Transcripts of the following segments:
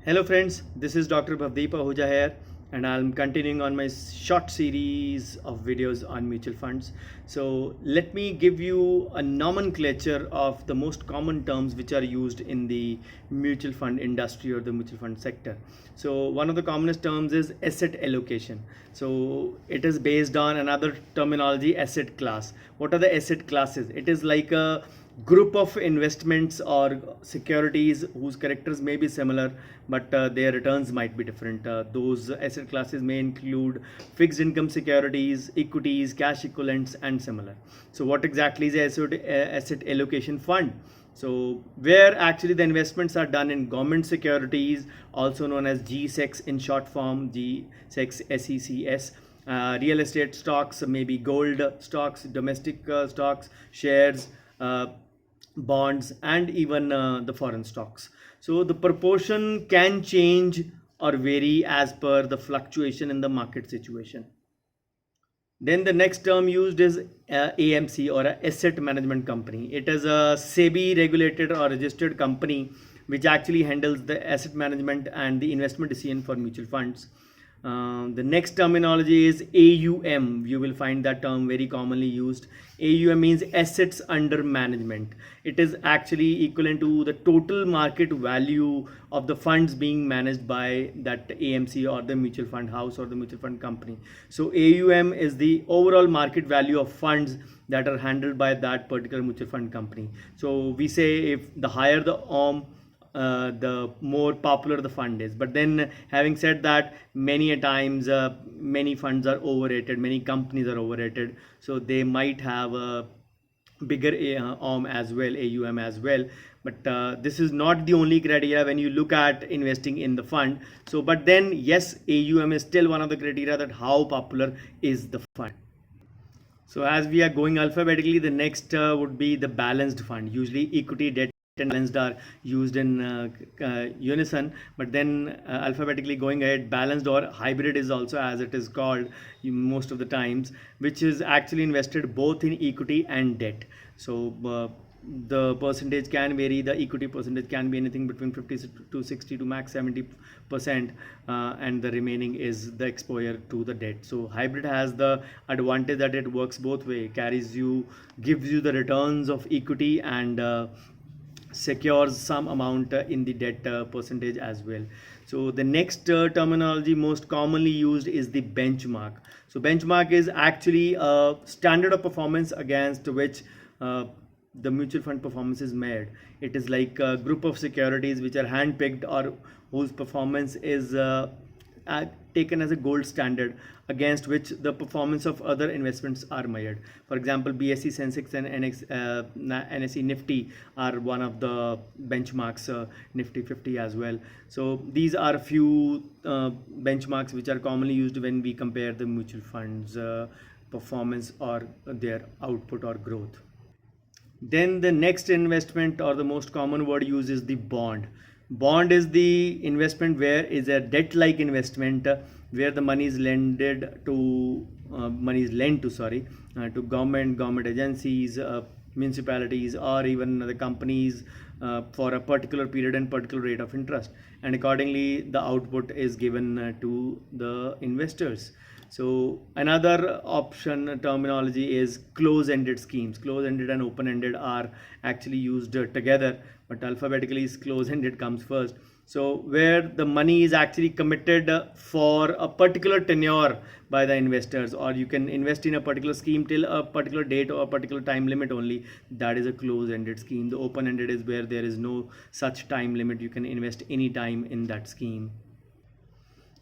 Hello friends, this is Dr. Bhavdeep Ahuja here, and I'm continuing on my short series of videos on mutual funds. So let me give you a nomenclature of the most common terms which are used in the mutual fund industry or the mutual fund sector. So one of the commonest terms is asset allocation. So it is based on another terminology, asset class. What are the asset classes? It is like a group of investments or securities whose characters may be similar, but their returns might be different. Those asset classes may include fixed income securities, equities, cash equivalents, and similar. So what exactly is asset allocation fund? So where actually the investments are done in government securities, also known as GSECs in short form, GSECs, SECS, real estate stocks, maybe gold stocks, domestic stocks, shares, bonds, and even the foreign stocks. So the proportion can change or vary as per the fluctuation in the market situation. Then the next term used is AMC, or a asset management company. It is a SEBI regulated or registered company which actually handles the asset management and the investment decision for mutual funds. The next terminology is AUM. You will find that term very commonly used. AUM means assets under management. It is actually equivalent to the total market value of the funds being managed by that AMC or the mutual fund house or the mutual fund company. So AUM is the overall market value of funds that are handled by that particular mutual fund company. So we say if the higher the the more popular the fund is. But then, having said that, many a times many funds are overrated, many companies are overrated, so they might have a bigger AUM as well. But this is not the only criteria when you look at investing in the fund. So but then yes, AUM is still one of the criteria that how popular is the fund. So as we are going alphabetically, the next would be the balanced fund. Usually equity, debt, and balanced are used in unison, but then alphabetically going ahead, balanced or hybrid is also, as it is called most of the times, which is actually invested both in equity and debt. So the percentage can vary. The equity percentage can be anything between 50 to 60 to max 70%, and the remaining is the exposure to the debt. So hybrid has the advantage that it works both way, gives you the returns of equity and secures some amount in the debt percentage as well. So the next terminology most commonly used is the benchmark. So benchmark is actually a standard of performance against which the mutual fund performance is made. It is like a group of securities which are handpicked or whose performance is taken as a gold standard against which the performance of other investments are measured. For example, BSE Sensex and NSE Nifty are one of the benchmarks, Nifty 50 as well. So these are a few benchmarks which are commonly used when we compare the mutual funds performance or their output or growth. Then the next investment, or the most common word used, is the bond. Bond is the investment where is a debt-like investment where the money is lent to government agencies, municipalities, or even the companies for a particular period and particular rate of interest, and accordingly the output is given to the investors. So another option terminology is close-ended schemes. Close-ended and open-ended are actually used together, but alphabetically close-ended comes first. So where the money is actually committed for a particular tenure by the investors, or you can invest in a particular scheme till a particular date or a particular time limit only. That is a close-ended scheme. The open-ended is where there is no such time limit. You can invest any time in that scheme.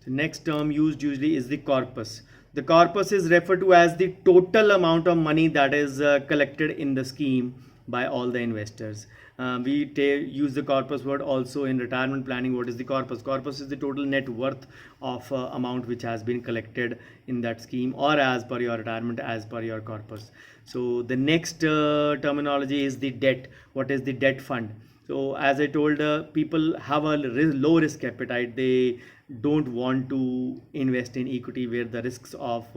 The next term used usually is the corpus. The corpus is referred to as the total amount of money that is collected in the scheme by all the investors. We use the corpus word also in retirement planning. What is the corpus? Corpus is the total net worth of amount which has been collected in that scheme, or as per your retirement, as per your corpus. So the next terminology is the debt. What is the debt fund? So as I told, people have a low risk appetite. They don't want to invest in equity where the risks of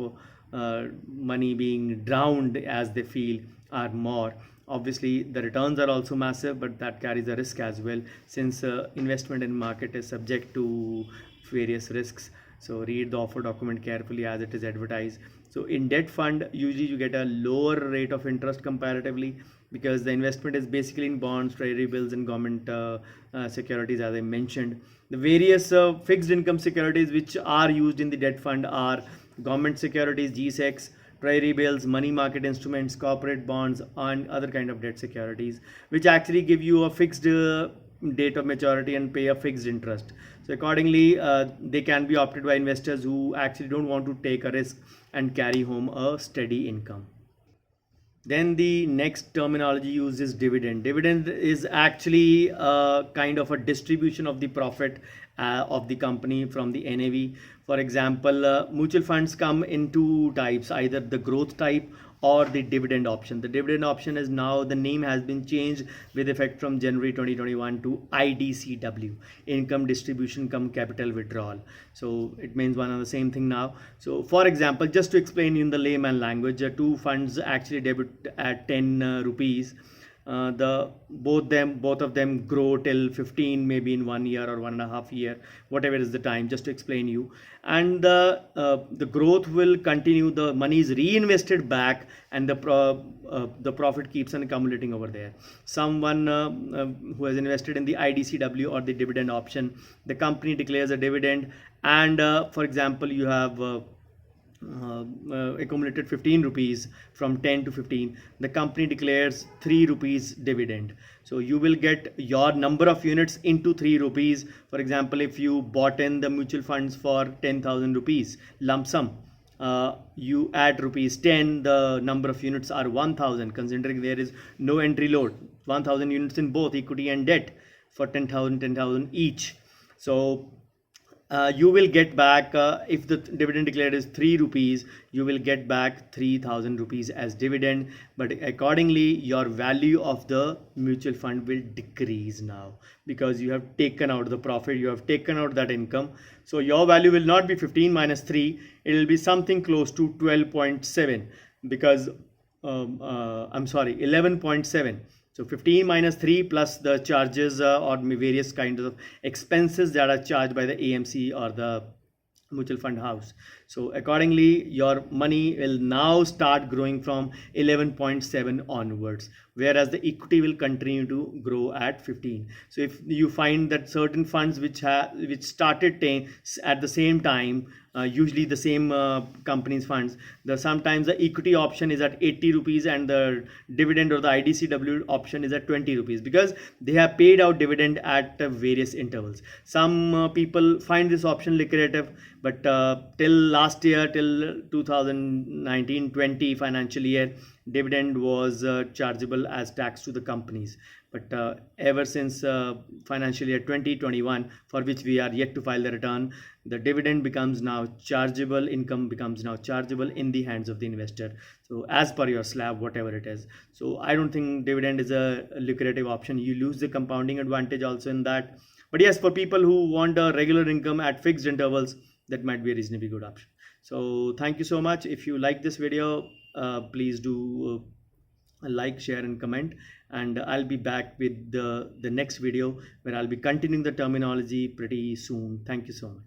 money being drowned as they feel are more, Obviously, the returns are also massive, but that carries a risk as well, since investment in market is subject to various risks. So read the offer document carefully as it is advertised. So in debt fund, usually you get a lower rate of interest comparatively, because the investment is basically in bonds, treasury bills, and government securities, as I mentioned. The various fixed income securities which are used in the debt fund are government securities, GSECs, treasury bills, money market instruments, corporate bonds, and other kind of debt securities, which actually give you a fixed date of maturity and pay a fixed interest. So accordingly, they can be opted by investors who actually don't want to take a risk and carry home a steady income. Then the next terminology used is dividend. Dividend is actually kind of a distribution of the profit of the company from the NAV. For example, mutual funds come in two types, either the growth type or the dividend option. The dividend option is now, the name has been changed with effect from January 2021 to IDCW, income distribution come capital withdrawal. So it means one and the same thing now. So for example, just to explain in the layman language, two funds actually debit at 10 rupees. Both of them grow till 15, maybe in 1 year or 1.5 year, whatever is the time, just to explain you. And the growth will continue, the money is reinvested back, and the profit keeps on accumulating over there. Someone who has invested in the IDCW or the dividend option, the company declares a dividend, and for example, you have accumulated 15 rupees. From 10 to 15, the company declares 3 rupees dividend. So you will get your number of units into 3 rupees. For example, if you bought in the mutual funds for 10,000 rupees lump sum, you add rupees 10, the number of units are 1000, considering there is no entry load, 1000 units in both equity and debt for 10,000 each. So you will get back, if the dividend declared is 3 rupees, you will get back 3000 rupees as dividend. But accordingly, your value of the mutual fund will decrease now, because you have taken out the profit, you have taken out that income. So your value will not be 15 minus 3, it will be something close to 12.7, because I'm sorry, 11.7. So 15 minus 3 plus the charges or various kinds of expenses that are charged by the AMC or the mutual fund house. So accordingly, your money will now start growing from 11.7 onwards, whereas the equity will continue to grow at 15. So if you find that certain funds which started at the same time, usually the same company's funds, sometimes the equity option is at 80 rupees and the dividend or the IDCW option is at 20 rupees, because they have paid out dividend at various intervals. Some people find this option lucrative, but till last year, till 2019-20 financial year, dividend was chargeable as tax to the companies. But ever since financial year 2021, for which we are yet to file the return, the dividend becomes now chargeable, income becomes now chargeable in the hands of the investor. So as per your slab, whatever it is. So I don't think dividend is a lucrative option. You lose the compounding advantage also in that. But yes, for people who want a regular income at fixed intervals, that might be a reasonably good option. So thank you so much. If you like this video, please do like, share and comment, and I'll be back with the next video where I'll be continuing the terminology pretty soon. Thank you so much.